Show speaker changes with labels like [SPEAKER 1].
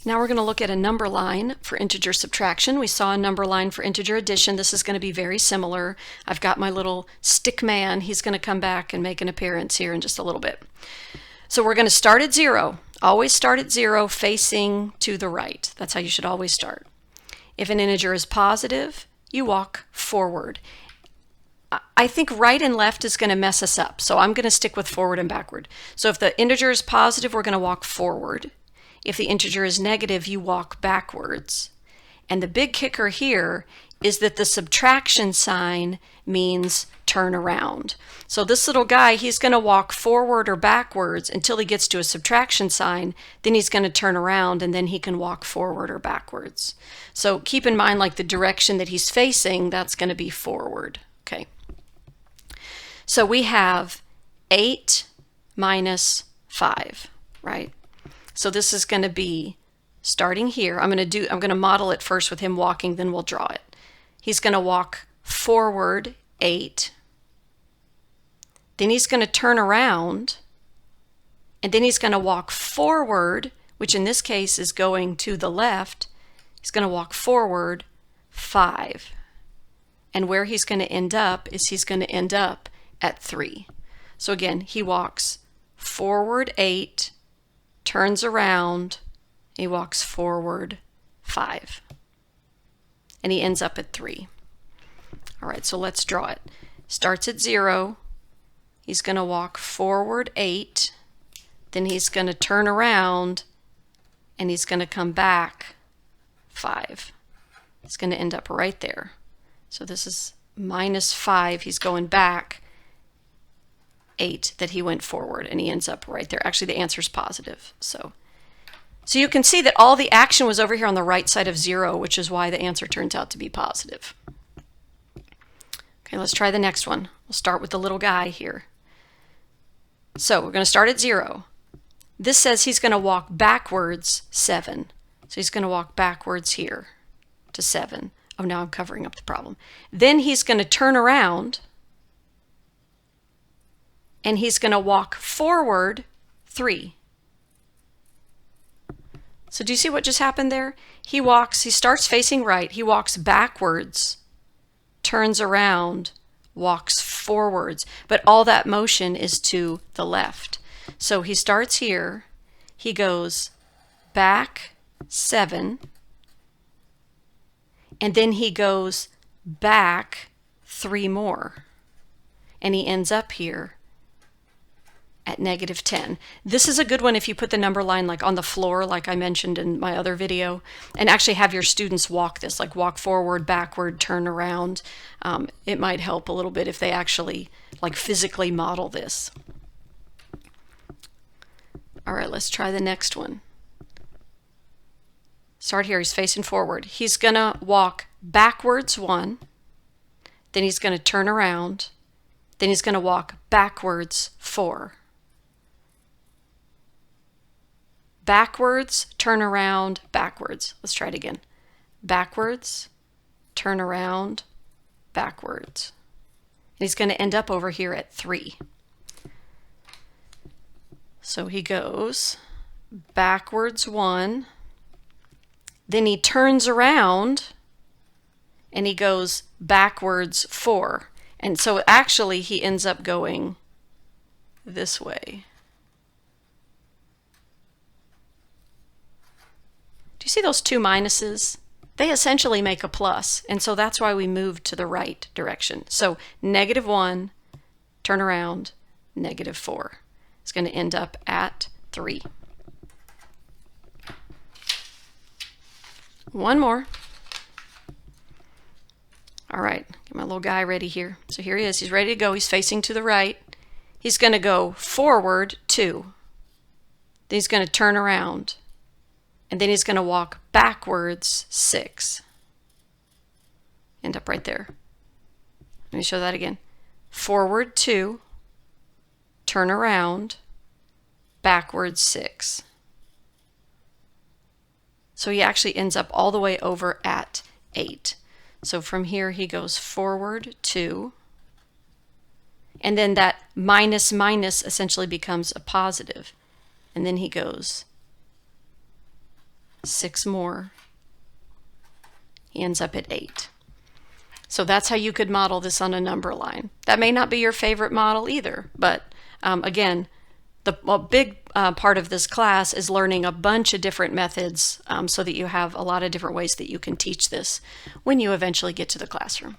[SPEAKER 1] Now we're going to look at a number line for integer subtraction. We saw a number line for integer addition. This is going to be very similar. I've got my little stick man. He's going to come back and make an appearance here in just a little bit. So we're going to start at 0. Always start at 0 facing to the right. That's how you should always start. If an integer is positive, you walk forward. I think right and left is going to mess us up, so I'm going to stick with forward and backward. So if the integer is positive, we're going to walk forward. If the integer is negative, you walk backwards. And the big kicker here is that the subtraction sign means turn around. So this little guy, he's going to walk forward or backwards until he gets to a subtraction sign, then he's going to turn around and then he can walk forward or backwards. So keep in mind, like the direction that he's facing, that's going to be forward. Okay. So we have 8 minus 5, right? So this is going to be starting here. I'm going to model it first with him walking, then we'll draw it. He's going to walk forward 8. Then he's going to turn around, and then he's going to walk forward, which in this case is going to the left. He's going to walk forward 5. And where he's going to end up is he's going to end up at 3. So again, he walks forward 8, turns around, he walks forward 5. And he ends up at 3. All right, so let's draw it. Starts at 0. He's going to walk forward 8. Then he's going to turn around, and he's going to come back 5. It's going to end up right there. So this is minus 5. He's going back 8 that he went forward, and he ends up right there. Actually, the answer is positive. So you can see that all the action was over here on the right side of 0, which is why the answer turns out to be positive. Okay, let's try the next one. We'll start with the little guy here. So we're going to start at 0. This says he's going to walk backwards 7. So he's going to walk backwards here to 7. Oh, now I'm covering up the problem. Then he's going to turn around, and he's going to walk forward 3. So do you see what just happened there? He starts facing right, he walks backwards, turns around, walks forwards, but all that motion is to the left. So he starts here, he goes back 7, and then he goes back 3 more, and he ends up here at negative 10. This is a good one if you put the number line like on the floor, like I mentioned in my other video, and actually have your students walk this, like walk forward, backward, turn around. It might help a little bit if they actually like physically model this. All right, let's try the next one. Start here, he's facing forward. He's gonna walk backwards 1, then he's gonna turn around, then he's gonna walk backwards 4. Backwards, turn around, backwards. Let's try it again. Backwards, turn around, backwards. And he's going to end up over here at 3. So he goes backwards 1, then he turns around, and he goes backwards 4. And so actually he ends up going this way. Do you see those 2 minuses? They essentially make a plus, and so that's why we moved to the right direction. So negative 1, turn around, negative 4. It's going to end up at 3. One more. All right, get my little guy ready here. So here he is. He's ready to go. He's facing to the right. He's going to go forward 2. Then he's going to turn around. And then he's going to walk backwards 6. End up right there. Let me show that again. Forward 2, turn around, backwards 6. So he actually ends up all the way over at 8. So from here he goes forward 2, and then that minus essentially becomes a positive. And then he goes 6 more. He ends up at 8. So that's how you could model this on a number line. That may not be your favorite model either, but again, a big part of this class is learning a bunch of different methods so that you have a lot of different ways that you can teach this when you eventually get to the classroom.